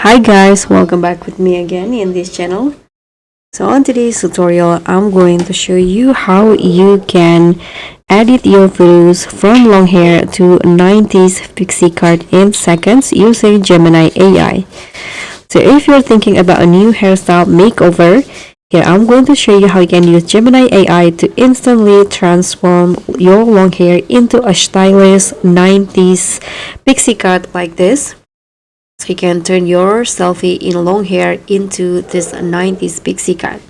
Hi guys, welcome back with me again in this channel. So on today's tutorial, I'm going to show you how you can edit your photos from long hair to 90s pixie cut in seconds using Gemini AI. So if you're thinking about a new hairstyle makeover, here I'm going to show you how you can use Gemini AI to instantly transform your long hair into a stylish 90s pixie cut like this. So you can turn your selfie in long hair into this 90s pixie cut.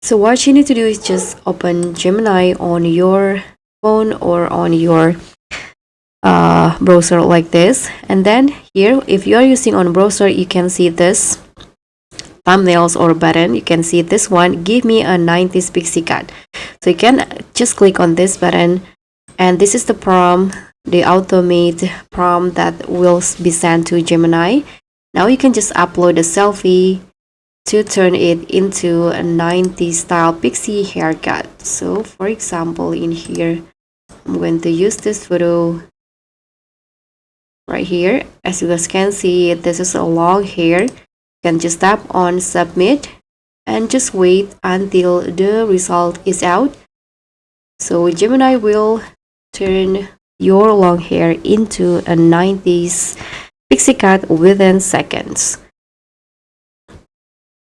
So what you need to do is just open Gemini on your phone or on your browser like this. And then here, if you are using on browser, you can see this thumbnails or button. You can see this one, give me a 90s pixie cut. So you can just click on this button, and this is the prompt, the automate prompt that will be sent to Gemini. Now you can just upload a selfie to turn it into a 90s style pixie haircut. So for example, in here, I'm going to use this photo right here. As you guys can see, this is a long hair. You can just tap on submit and just wait until the result is out. So Gemini will turn your long hair into a 90s pixie cut within seconds.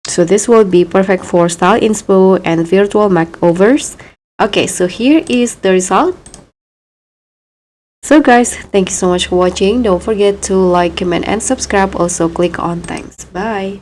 So this will be perfect for style inspo and virtual makeovers. Okay, so here is the result. So guys, thank you so much for watching. Don't forget to like, comment, and subscribe. Also click on thanks. Bye.